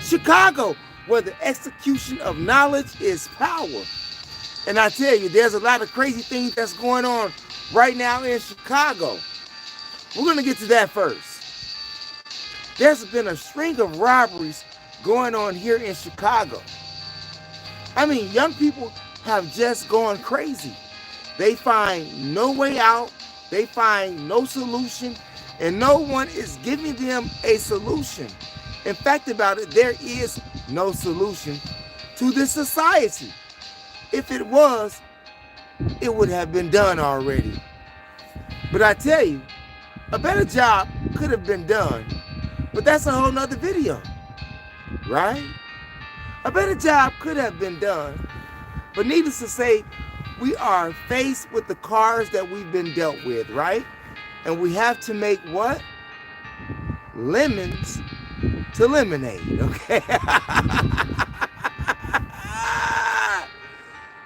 Chicago, where the execution of knowledge is power. And I tell you, there's a lot of crazy things that's going on right now in Chicago. We're going to get to that first. There's been a string of robberies going on here in Chicago. I mean, young people have just gone crazy. They find no way out. They find no solution. And no one is giving them a solution. In fact about it, there is no solution to this society. If it was, it would have been done already. But I tell you, a better job could have been done. But that's a whole nother video, right? A better job could have been done. But needless to say, we are faced with the cards that we've been dealt with, right? And we have to make what? Lemons to lemonade, okay?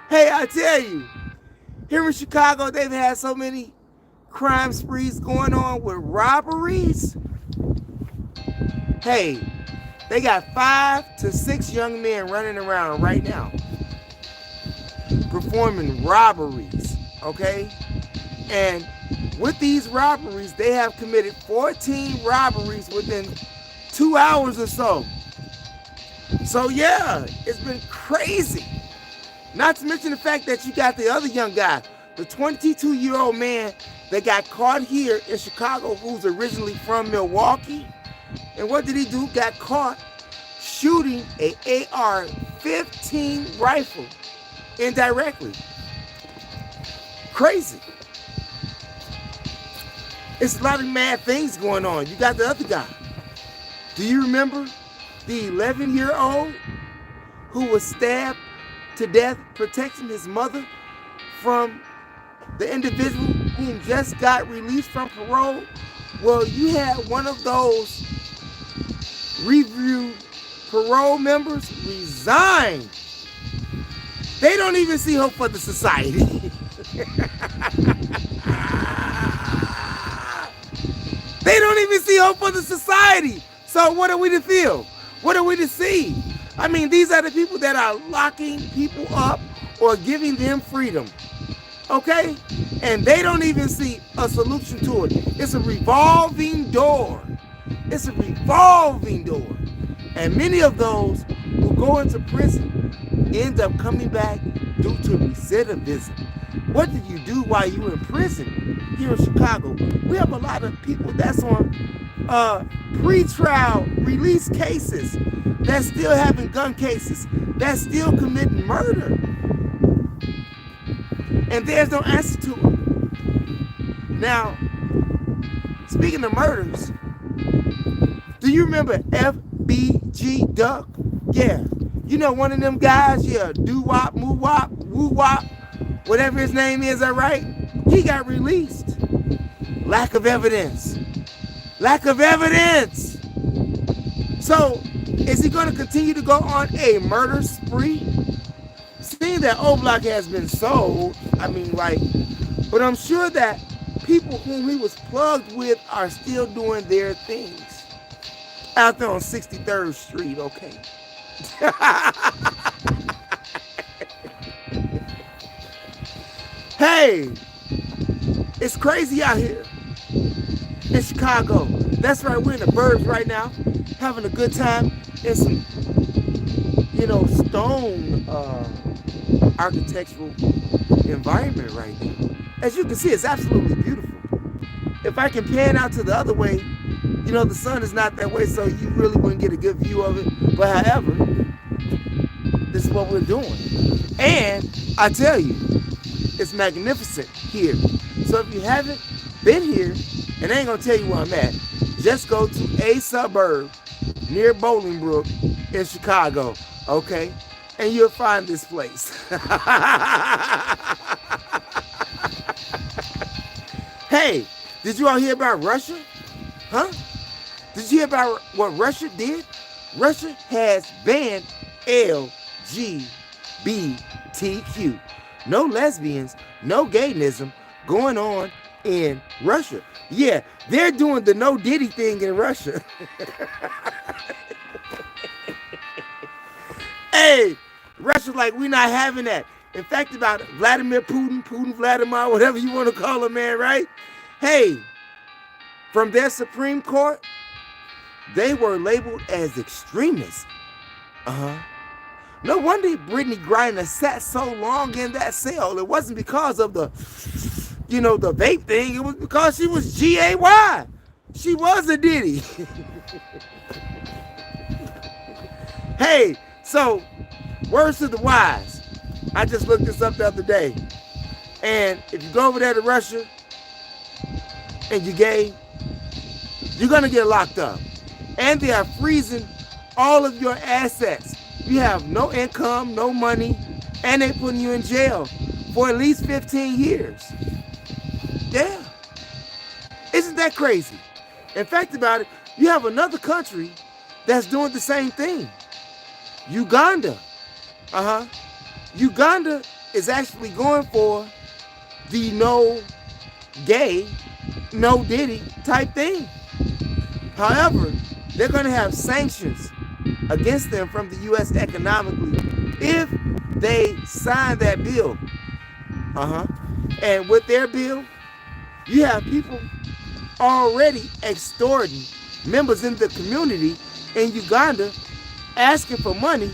Hey, I tell you, here in Chicago, they've had so many crime sprees going on with robberies. Hey, they got 5 to 6 young men running around right now performing robberies, okay? And with these robberies, they have committed 14 robberies within 2 hours or so. So yeah, it's been crazy. Not to mention the fact that you got the other young guy, the 22-year-old man that got caught here in Chicago, who's originally from Milwaukee. And what did he do? Got caught shooting a AR-15 rifle indirectly. Crazy. It's a lot of mad things going on. You got the other guy. Do you remember the 11-year-old who was stabbed to death protecting his mother from the individual whom just got released from parole? Well, you had one of those review parole members resign. They don't even see hope for the society. They don't even see hope for the society. So what are we to feel? What are we to see? I mean, these are the people that are locking people up or giving them freedom. Okay? And they don't even see a solution to it. It's a revolving door. It's a revolving door. And many of those who go into prison end up coming back due to recidivism. What did you do while you were in prison here in Chicago? We have a lot of people that's on pre-trial release cases, that's still having gun cases, that's still committing murder. And there's no answer to it. Now, speaking of murders, do you remember FBG Duck? Yeah. You know one of them guys, yeah, doo-wop, moo-wop, woo-wop, whatever his name is, all right? He got released. Lack of evidence. Lack of evidence. So, is he going to continue to go on a murder spree? Seeing that O-Block has been sold, I mean, like, but I'm sure that people whom he was plugged with are still doing their things out there on 63rd Street, okay? Hey, it's crazy out here in Chicago. That's right, we're in the burbs right now, having a good time in some, stone architectural environment right now. As you can see, it's absolutely beautiful. If I can pan out to the other way, the sun is not that way, so you really wouldn't get a good view of it. But however, this is what we're doing. And I tell you, it's magnificent here. So if you haven't been here, and I ain't gonna tell you where I'm at, just go to a suburb near Bolingbrook in Chicago, okay? And you'll find this place. Hey, did you all hear about Russia? Huh? Did you hear about what Russia did? Russia has banned LGBTQ. No lesbians, no gayism going on in Russia. Yeah, they're doing the no Diddy thing in Russia. Hey, Russia's like, we're not having that. In fact, about Vladimir Putin, Vladimir, whatever you want to call him, man, right? Hey, from their Supreme Court, they were labeled as extremists. No wonder Brittany Griner sat so long in that cell. It wasn't because of the vape thing. It was because she was G-A-Y. She was a Diddy. Hey, so, words to the wise. I just looked this up the other day. And if you go over there to Russia and you're gay, you're going to get locked up. And they are freezing all of your assets. You have no income, no money, and they putting you in jail for at least 15 years. Yeah. Isn't that crazy? In fact about it, you have another country that's doing the same thing. Uganda. Uganda is actually going for the no gay, no Diddy type thing. However, they're going to have sanctions against them from the U.S. economically if they sign that bill. And with their bill, you have people already extorting members in the community in Uganda, asking for money,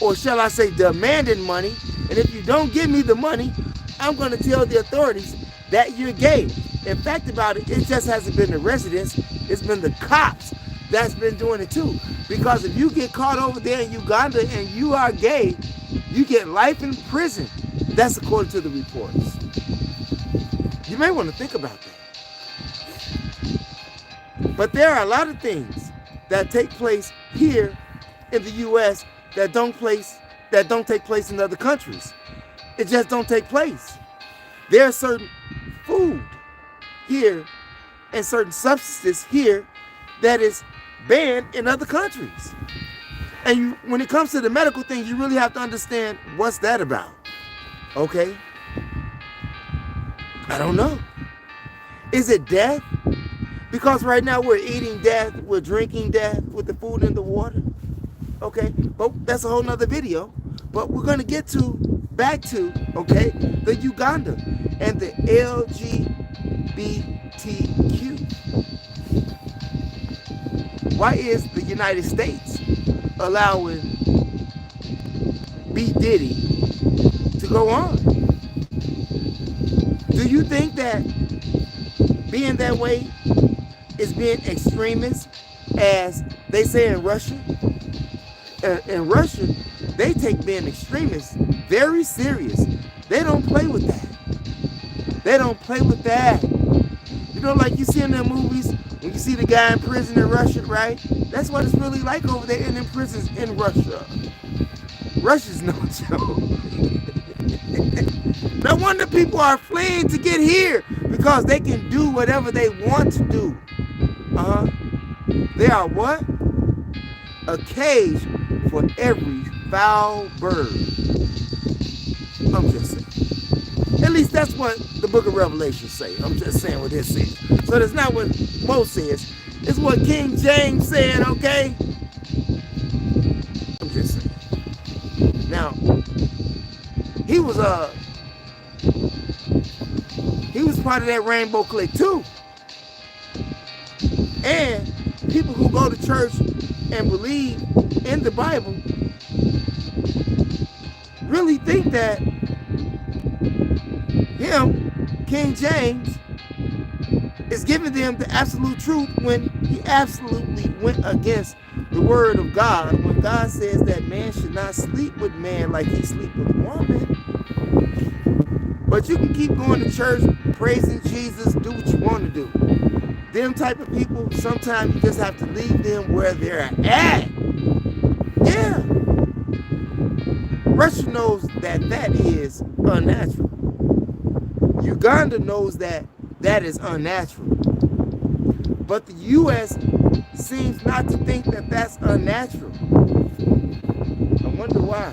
or shall I say demanding money. And if you don't give me the money, I'm going to tell the authorities that you're gay. In fact about it, it just hasn't been the residents, it's been the cops that's been doing it too. Because if you get caught over there in Uganda and you are gay, you get life in prison. That's according to the reports. You may want to think about that. But there are a lot of things that take place here in the U.S. that don't take place in other countries. It just don't take place. There are certain food here and certain substances here that is banned in other countries. And when it comes to the medical thing, you really have to understand what's that about. Okay? I don't know. Is it death? Because right now we're eating death, we're drinking death with the food and the water. Okay? But that's a whole nother video. But we're going to get back to, okay, the Uganda and the Lgbtq. Why is the United States allowing B. Diddy to go on? Do you think that being that way is being extremist, as they say in Russia? In Russia, they take being extremist very serious. They don't play with that. They don't play with that. You know, like you see in their movies, when you see the guy in prison in Russia, right? That's what it's really like over there in them prisons in Russia. Russia's no joke. No wonder people are fleeing to get here, because they can do whatever they want to do. They are what? A cage for every foul bird. I'm just saying. At least that's what the book of Revelation say. I'm just saying what it says. So that's not what Mo says. It's what King James said, okay? I'm just saying. Now, he was part of that rainbow clique too. And people who go to church and believe in the Bible really think that him, King James, is giving them the absolute truth when he absolutely went against the word of God. When God says that man should not sleep with man like he sleep with woman. But you can keep going to church, praising Jesus, do what you want to do. Them type of people, sometimes you just have to leave them where they're at. Yeah. Russia knows that that is unnatural. Uganda knows that that is unnatural. But the U.S. seems not to think that that's unnatural. I wonder why.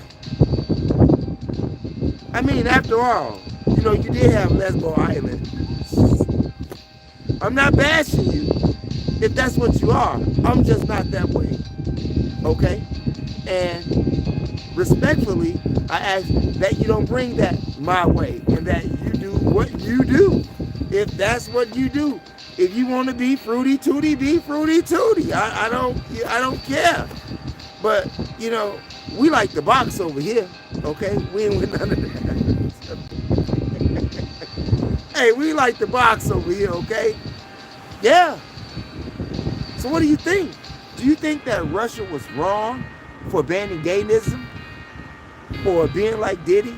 I mean, after all, you know, you did have Lesbo Island. I'm not bashing you if that's what you are. I'm just not that way. Okay? And respectfully, I ask that you don't bring that my way and that you do what you do. If that's what you do, if you want to be fruity tooty, be fruity tooty. I don't care. But you know, we like the box over here, okay? We ain't with none of that. Hey, we like the box over here, okay? Yeah. So what do you think? Do you think that Russia was wrong for banning gayism or being like Diddy?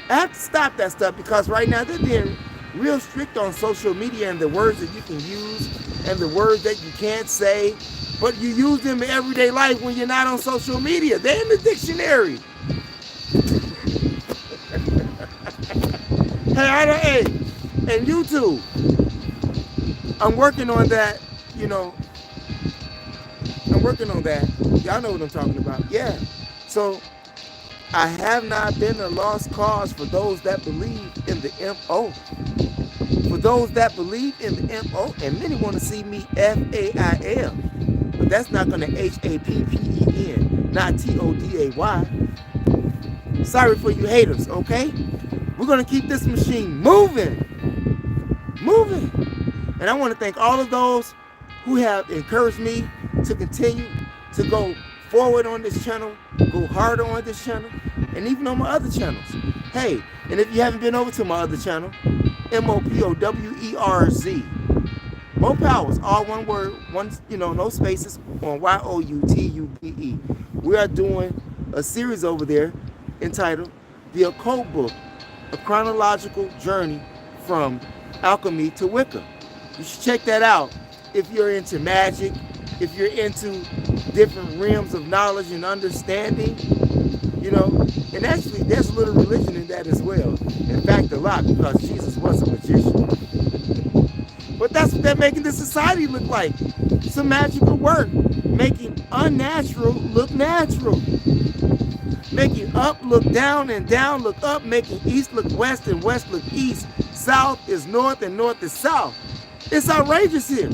I have to stop that stuff because right now they're being real strict on social media and the words that you can use and the words that you can't say, but you use them in everyday life when you're not on social media. They're in the dictionary. Hey, and YouTube. I'm working on that, you know. I'm working on that. Y'all know what I'm talking about. Yeah. So I have not been a lost cause for those that believe in the MO. For those that believe in the MO, and many want to see me FAIL. But that's not going to HAPPEN, not TODAY. Sorry for you haters, okay? We're going to keep this machine moving. Moving. And I want to thank all of those who have encouraged me to continue to go forward on this channel, go harder on this channel, and even on my other channels. Hey, and if you haven't been over to my other channel, MOPOWERZ, Mo Powers, all one word, one, you know, no spaces, on YOUTUBE. We are doing a series over there entitled The Occult Book, A Chronological Journey from Alchemy to Wicca. You should check that out if you're into magic, if you're into different realms of knowledge and understanding, you know. And actually, there's a little religion in that as well. In fact, a lot, because Jesus was a magician. But that's what they're making the society look like. Some magical work, making unnatural look natural. Making up look down and down look up, making east look west and west look east. South is north and north is south. It's outrageous here.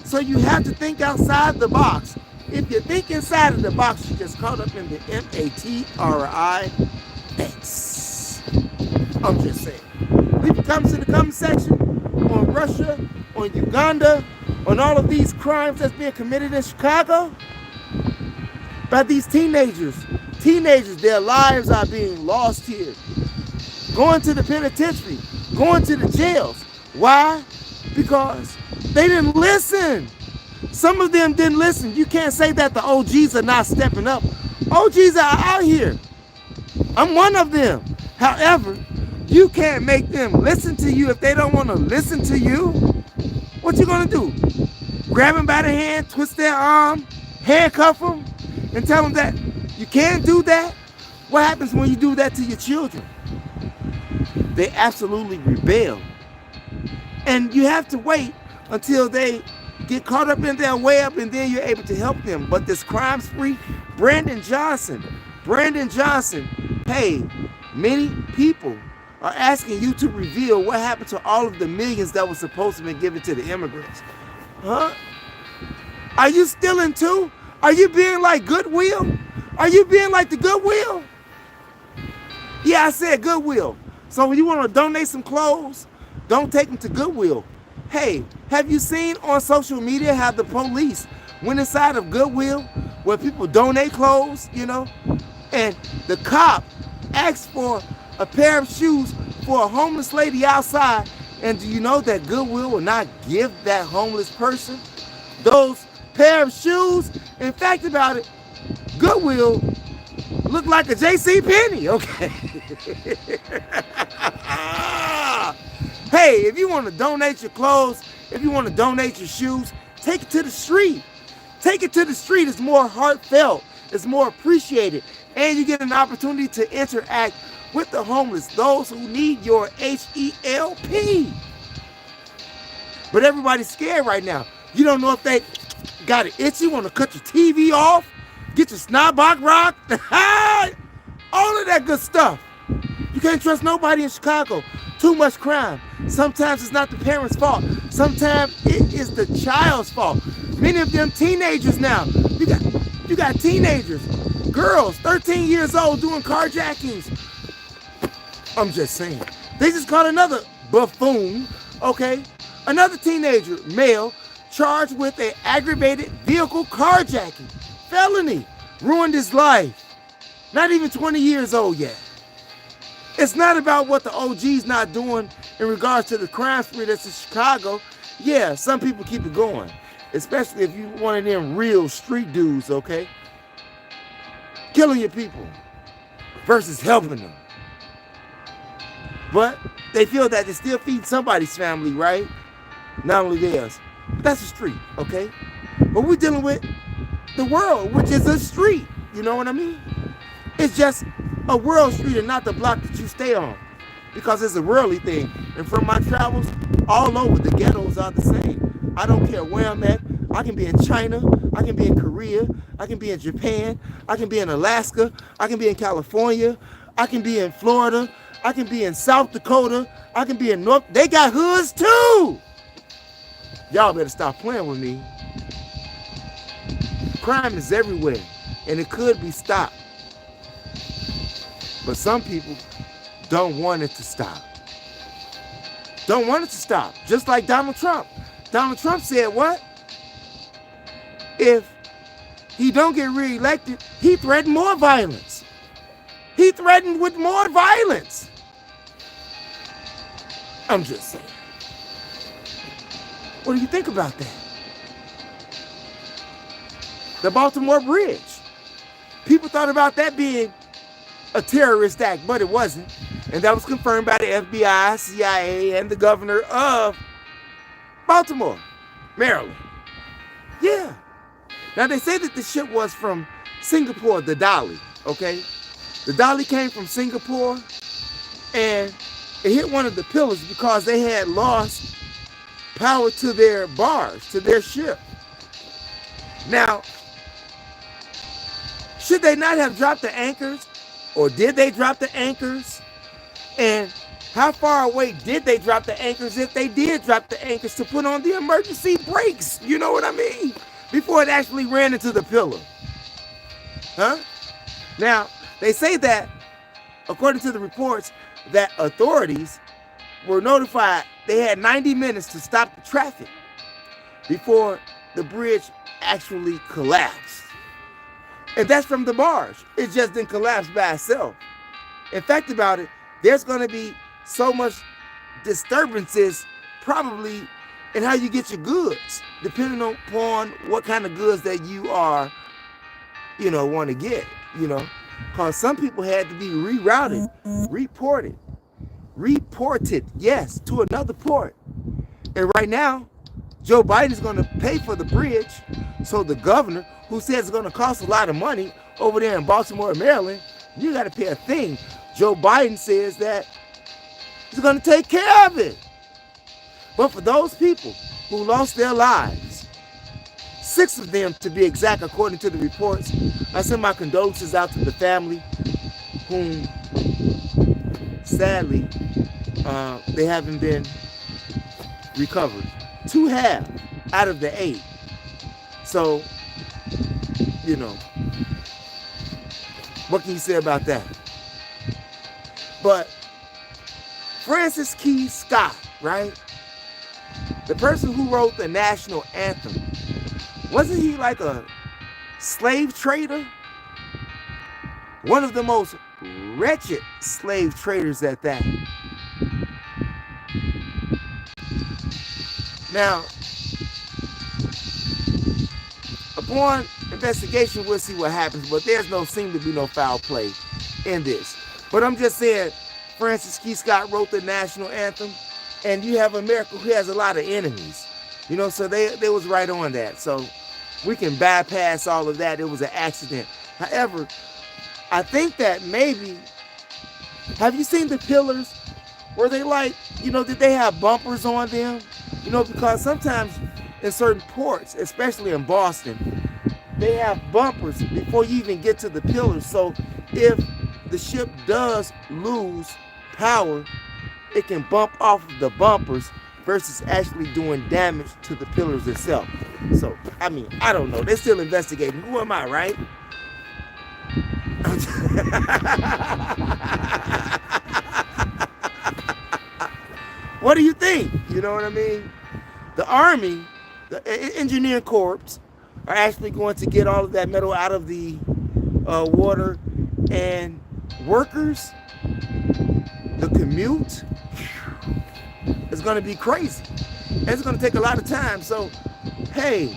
So you have to think outside the box. If you think inside of the box, you're just caught up in the MATRIX. I'm just saying. Leave your comments in the comment section on Russia, on Uganda, on all of these crimes that's being committed in Chicago by these teenagers. Teenagers, their lives are being lost here. Going to the penitentiary, going to the jails. Why? Because they didn't listen. Some of them didn't listen. You can't say that the OGs are not stepping up. OGs are out here. I'm one of them. However, you can't make them listen to you if they don't want to listen to you. What you gonna do? Grab them by the hand, twist their arm, handcuff them, and tell them that you can't do that? What happens when you do that to your children? They absolutely rebel. And you have to wait until they get caught up in their way up, and then you're able to help them. But this crime spree, Brandon Johnson, hey, many people are asking you to reveal what happened to all of the millions that was supposed to be given to the immigrants. Huh? Are you stealing too? Are you being like Goodwill? Are you being like the Goodwill? Yeah, I said Goodwill. So when you want to donate some clothes, don't take them to Goodwill. Hey, have you seen on social media how the police went inside of Goodwill where people donate clothes, you know? And the cop asked for a pair of shoes for a homeless lady outside. And do you know that Goodwill will not give that homeless person those pair of shoes? In fact about it, Goodwill looked like a JCPenney, okay? Hey, if you want to donate your clothes, if you want to donate your shoes, take it to the street. Take it to the street. It's more heartfelt. It's more appreciated. And you get an opportunity to interact with the homeless, those who need your HELP. But everybody's scared right now. You don't know if they got an itch. You want to cut your TV off, get your snobbock rock, all of that good stuff. You can't trust nobody in Chicago. Too much crime. Sometimes it's not the parents' fault. Sometimes it is the child's fault. Many of them teenagers now. You got teenagers Girls, 13 years old, doing carjackings. I'm just saying. They just caught another buffoon, okay? Another teenager, male, charged with an aggravated vehicle carjacking. Felony. Ruined his life. Not even 20 years old yet. It's not about what the OG's not doing in regards to the crime spree that's in Chicago. Yeah, some people keep it going. Especially if you one of them real street dudes, okay? Killing your people versus helping them. But they feel that they still feed somebody's family, right? Not only theirs. But that's a street, okay? But we're dealing with the world, which is a street. You know what I mean? It's just a world street and not the block that you stay on. Because it's a worldly thing. And from my travels, all over, the ghettos are the same. I don't care where I'm at. I can be in China. I can be in Korea. I can be in Japan. I can be in Alaska. I can be in California. I can be in Florida. I can be in South Dakota. I can be in North. They got hoods too. Y'all better stop playing with me. Crime is everywhere, and it could be stopped. But some people don't want it to stop. Don't want it to stop. Just like Donald Trump. Donald Trump said what? If he don't get reelected, he threatened more violence. He threatened with more violence. I'm just saying. What do you think about that? The Baltimore Bridge. People thought about that being a terrorist act, but it wasn't. And that was confirmed by the FBI, CIA, and the governor of Baltimore, Maryland. Yeah. Now they say that the ship was from Singapore, the Dolly, okay? The Dolly came from Singapore and it hit one of the pillars because they had lost power to their barge, to their ship. Now, should they not have dropped the anchors? Or did they drop the anchors? And how far away did they drop the anchors if they did drop the anchors to put on the emergency brakes? You know what I mean? Before it actually ran into the pillar. Huh? Now, they say that, according to the reports, that authorities were notified they had 90 minutes to stop the traffic before the bridge actually collapsed. And that's from the barge. It just didn't collapse by itself. In fact about it, there's going to be so much disturbances probably in how you get your goods, depending upon what kind of goods that you are, want to get, Because some people had to be rerouted, reported, yes, to another port. And right now, Joe Biden is going to pay for the bridge. So the governor, who says it's going to cost a lot of money over there in Baltimore, Maryland, you got to pay a thing. Joe Biden says that he's going to take care of it. But for those people who lost their lives, 6 of them to be exact, according to the reports, I send my condolences out to the family, whom sadly they haven't been recovered. 2 have out of the 8. So, what can you say about that? But Francis Key Scott, right? The person who wrote the national anthem, wasn't he like a slave trader? One of the most wretched slave traders at that. Now, upon investigation, we'll see what happens, but there's seem to be no foul play in this. But I'm just saying, Francis Key Scott wrote the national anthem, and you have America who has a lot of enemies, so they was right on that. So we can bypass all of that. It was an accident. However, I think that maybe, have you seen the pillars? Were they did they have bumpers on them? Because sometimes in certain ports, especially in Boston, they have bumpers before you even get to the pillars. So if the ship does lose power, it can bump off of the bumpers versus actually doing damage to the pillars itself. So, I don't know. They're still investigating. Who am I, right? What do you think? You know what I mean? The Army, the engineering corps, are actually going to get all of that metal out of the water, and workers, the commute is going to be crazy. And it's going to take a lot of time. So, hey,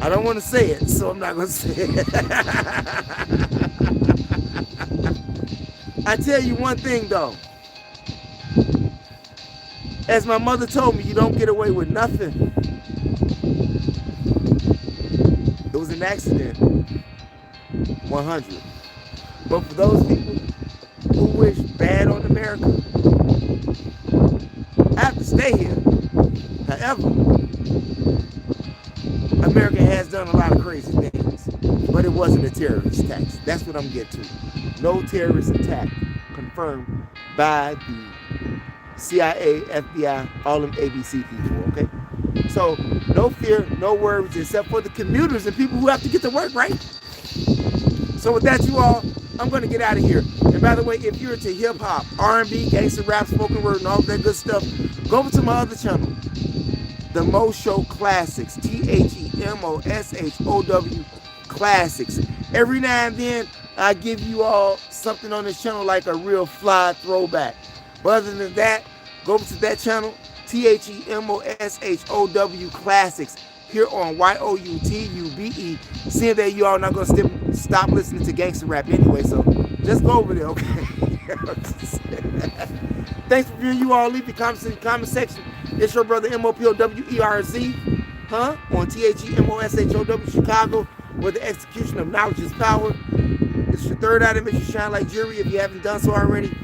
I don't want to say it, so I'm not going to say it. I tell you one thing, though. As my mother told me, you don't get away with nothing. It was an accident. 100. But for those people who wish bad on America, I have to stay here. However, America has done a lot of crazy things, but it wasn't a terrorist attack. That's what I'm getting to. No terrorist attack confirmed by the CIA, FBI, all them ABC people, okay? So, no fear, no worries, except for the commuters and people who have to get to work, right? So with that, you all, I'm going to get out of here. And by the way, if you're into hip-hop, R&B, gangster rap, spoken word, and all that good stuff, go over to my other channel, The Mo Show Classics, THEMOSHOW Classics. Every now and then, I give you all something on this channel like a real fly throwback. But other than that, go over to that channel, THEMOSHOW Classics, here on YOUTUBE. Seeing that you all not going to stop listening to gangster rap anyway, so just go over there, okay? Thanks for viewing, you all. Leave your comments in the comment section. It's your brother MOPOWERZ, on THEMOSHOW Chicago, where the execution of knowledge is power. It's your third eye that makes you shine like jewelry. If you haven't done so already,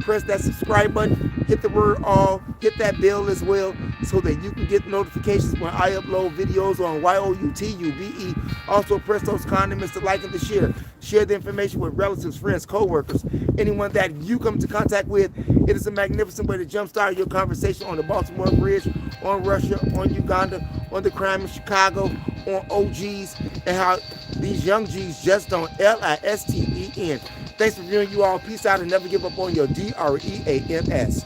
press that subscribe button, hit the word all, hit that bell as well, so that you can get notifications when I upload videos on YOUTUBE. Also press those condiments to like and to share. Share the information with relatives, friends, co-workers, anyone that you come into contact with. It is a magnificent way to jumpstart your conversation on the Baltimore Bridge, on Russia, on Uganda, on the crime in Chicago, on OGs, and how these young G's just don't LISTEN. Thanks for viewing, you all. Peace out and never give up on your DREAMS.